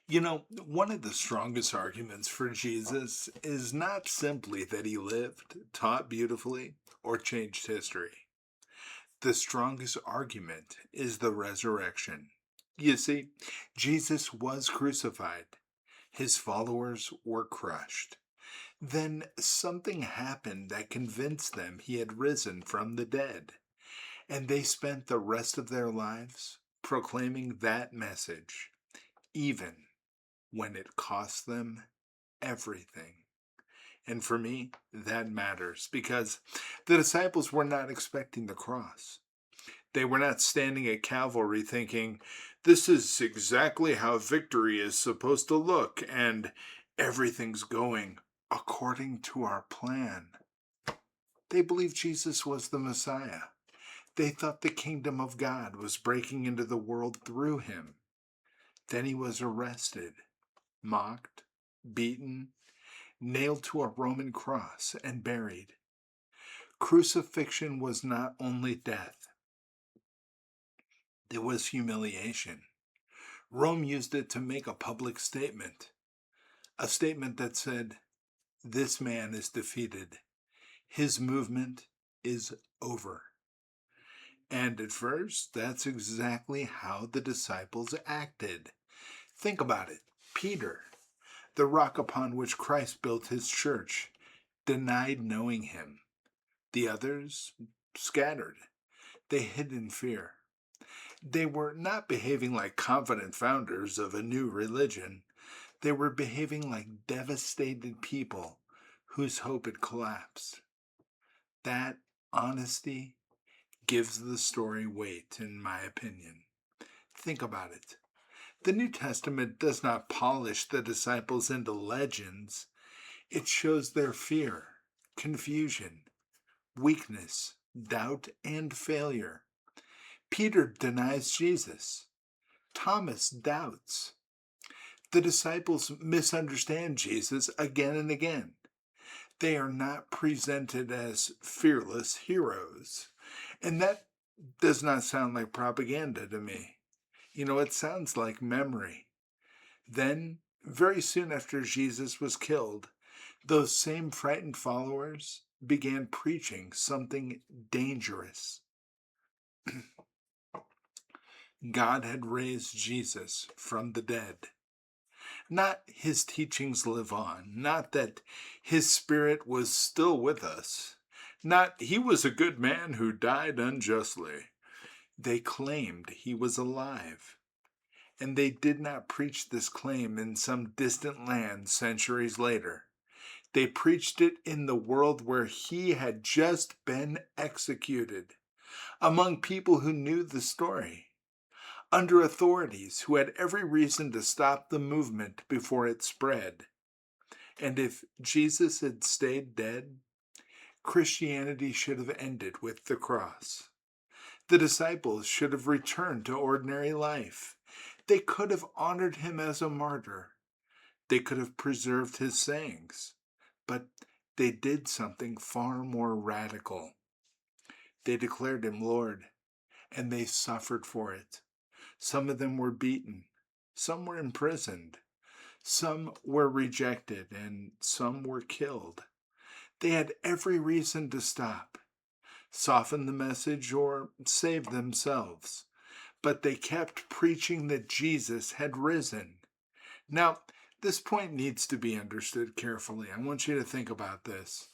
One of the strongest arguments for Jesus is not simply that he lived, taught beautifully, or changed history. The strongest argument is the resurrection. You see, Jesus was crucified, his followers were crushed. Then something happened that convinced them he had risen from the dead, and they spent the rest of their lives proclaiming that message, even when it cost them everything. And for me, that matters because the disciples were not expecting the cross. They were not standing at Calvary thinking, this is exactly how victory is supposed to look, and everything's going according to our plan. They believed Jesus was the Messiah. They thought the kingdom of God was breaking into the world through him. Then he was arrested, mocked, beaten, nailed to a Roman cross, and buried. Crucifixion was not only death, it was humiliation. Rome used it to make a public statement, a statement that said, this man is defeated. His movement is over. And at first, that's exactly how the disciples acted. Think about it. Peter, the rock upon which Christ built his church, denied knowing him. The others scattered. They hid in fear. They were not behaving like confident founders of a new religion. They were behaving like devastated people whose hope had collapsed. That honesty gives the story weight, in my opinion. Think about it. The New Testament does not polish the disciples into legends. It shows their fear, confusion, weakness, doubt, and failure. Peter denies Jesus. Thomas doubts. The disciples misunderstand Jesus again and again. They are not presented as fearless heroes. And that does not sound like propaganda to me. It sounds like memory. Then, very soon after Jesus was killed, those same frightened followers began preaching something dangerous. God had raised Jesus from the dead. Not his teachings live on, not that his spirit was still with us, not he was a good man who died unjustly. They claimed he was alive. And they did not preach this claim in some distant land centuries later. They preached it in the world where he had just been executed, among people who knew the story, under authorities who had every reason to stop the movement before it spread. And if Jesus had stayed dead, Christianity should have ended with the cross. The disciples should have returned to ordinary life. They could have honored him as a martyr. They could have preserved his sayings. But they did something far more radical. They declared him Lord, and they suffered for it. Some of them were beaten. Some were imprisoned. Some were rejected, and some were killed. They had every reason to stop, soften the message, or save themselves. But they kept preaching that Jesus had risen. Now, this point needs to be understood carefully. I want you to think about this.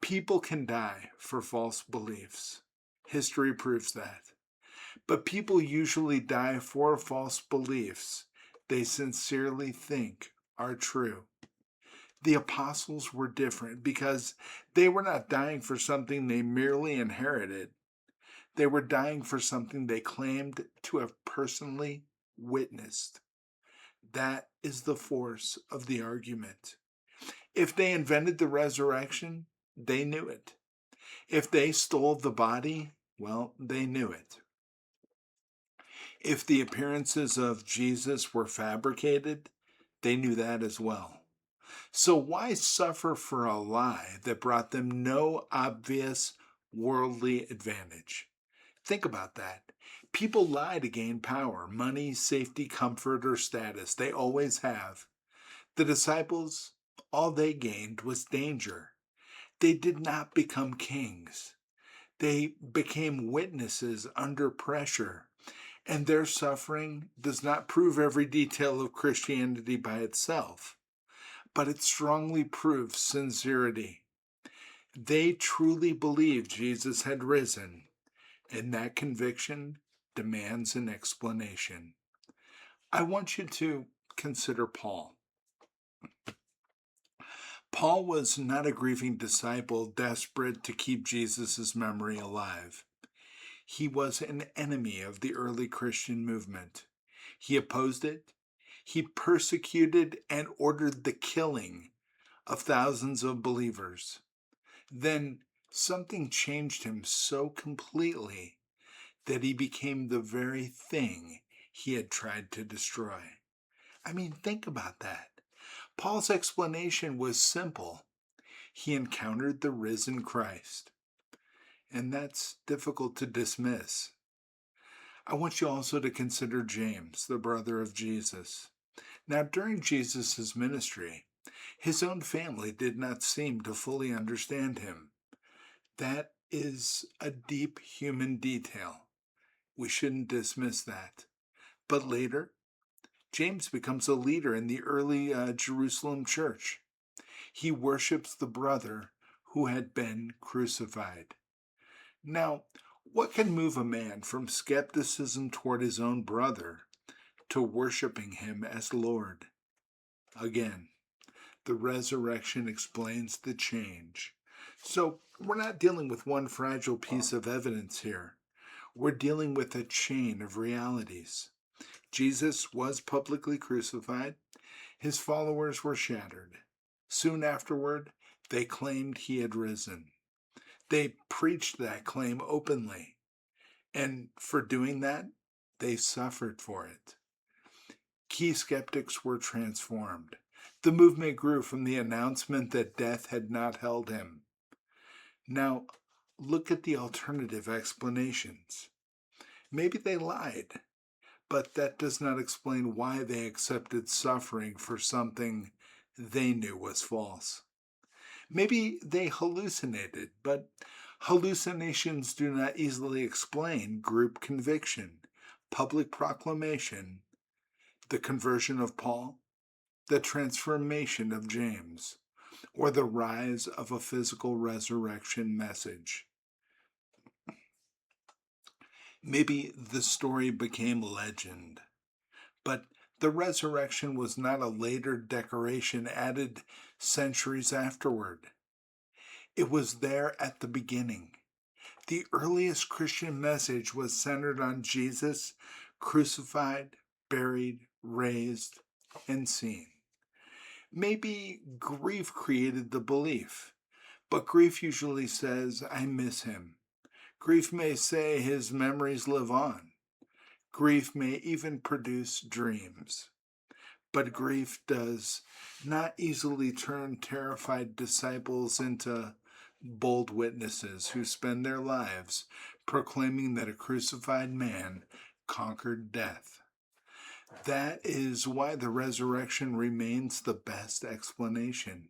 People can die for false beliefs. History proves that. But people usually die for false beliefs they sincerely think are true. The apostles were different because they were not dying for something they merely inherited. They were dying for something they claimed to have personally witnessed. That is the force of the argument. If they invented the resurrection, they knew it. If they stole the body, well, they knew it. If the appearances of Jesus were fabricated, they knew that as well. So why suffer for a lie that brought them no obvious worldly advantage? Think about that. People lie to gain power, money, safety, comfort, or status. They always have. The disciples, all they gained was danger. They did not become kings. They became witnesses under pressure. And their suffering does not prove every detail of Christianity by itself, but it strongly proves sincerity. They truly believed Jesus had risen, and that conviction demands an explanation. I want you to consider Paul. Paul was not a grieving disciple desperate to keep Jesus' memory alive. He was an enemy of the early Christian movement. He opposed it. He persecuted and ordered the killing of thousands of believers. Then something changed him so completely that he became the very thing he had tried to destroy. I mean, think about that. Paul's explanation was simple. He encountered the risen Christ. And that's difficult to dismiss. I want you also to consider James, the brother of Jesus. Now, during Jesus' ministry, his own family did not seem to fully understand him. That is a deep human detail. We shouldn't dismiss that. But later, James becomes a leader in the early Jerusalem church. He worships the brother who had been crucified. Now, what can move a man from skepticism toward his own brother to worshiping him as Lord? Again, the resurrection explains the change. So, we're not dealing with one fragile piece of evidence here. We're dealing with a chain of realities. Jesus was publicly crucified. His followers were shattered. Soon afterward, they claimed he had risen. They preached that claim openly. And for doing that, they suffered for it. Key skeptics were transformed. The movement grew from the announcement that death had not held him. Now, look at the alternative explanations. Maybe they lied, but that does not explain why they accepted suffering for something they knew was false. Maybe they hallucinated, but hallucinations do not easily explain group conviction, public proclamation, the conversion of Paul, the transformation of James, or the rise of a physical resurrection message. Maybe the story became legend, but the resurrection was not a later decoration added centuries afterward. It was there at the beginning. The earliest Christian message was centered on Jesus, crucified, buried, raised, and seen. Maybe grief created the belief, but grief usually says, I miss him. Grief may say his memories live on. Grief may even produce dreams. But grief does not easily turn terrified disciples into bold witnesses who spend their lives proclaiming that a crucified man conquered death. That is why the resurrection remains the best explanation.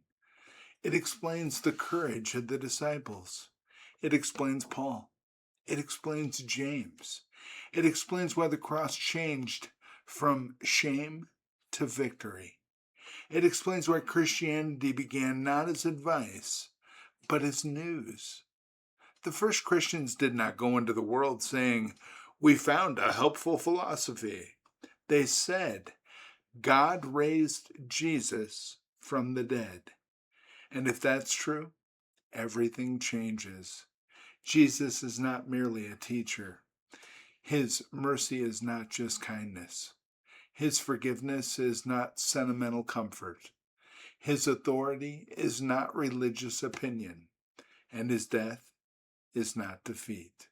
It explains the courage of the disciples. It explains Paul. It explains James. It explains why the cross changed from shame to victory. It explains why Christianity began not as advice, but as news. The first Christians did not go into the world saying, we found a helpful philosophy. They said, God raised Jesus from the dead. And if that's true, everything changes. Jesus is not merely a teacher. His mercy is not just kindness. His forgiveness is not sentimental comfort. His authority is not religious opinion. And his death is not defeat.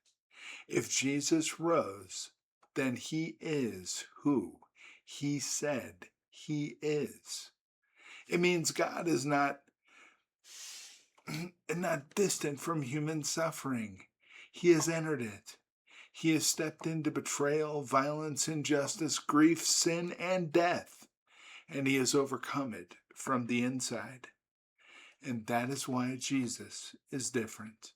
If Jesus rose, then he is who he said he is. It means God is not distant from human suffering. He has entered it. He has stepped into betrayal, violence, injustice, grief, sin, and death, and he has overcome it from the inside. And that is why Jesus is different.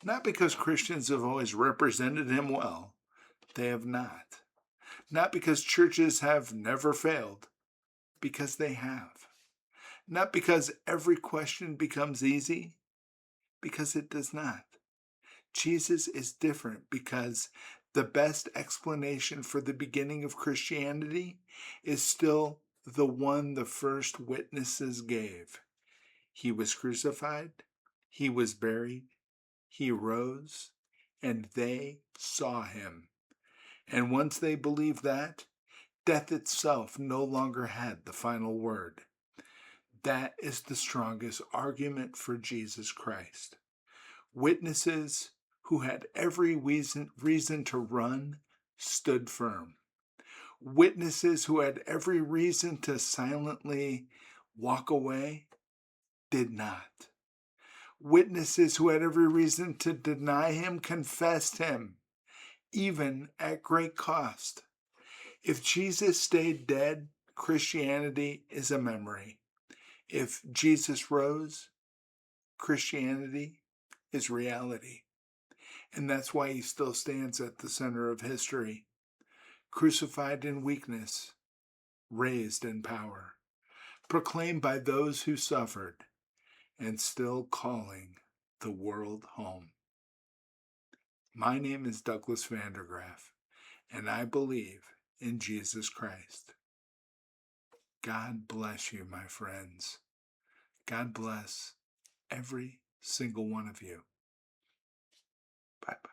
Not because Christians have always represented him well. They have not. Not because churches have never failed. Because they have. Not because every question becomes easy. Because it does not. Jesus is different because the best explanation for the beginning of Christianity is still the one the first witnesses gave. He was crucified, he was buried, he rose, and they saw him. And once they believed that, death itself no longer had the final word. That is the strongest argument for Jesus Christ. Witnesses who had every reason to run stood firm. Witnesses who had every reason to silently walk away did not. Witnesses who had every reason to deny him confessed him, even at great cost. If Jesus stayed dead, Christianity is a memory. If Jesus rose, Christianity is reality. And that's why he still stands at the center of history, crucified in weakness, raised in power, proclaimed by those who suffered, and still calling the world home. My name is Douglas Vandergraph, and I believe in Jesus Christ. God bless you, my friends. God bless every single one of you. Bye-bye.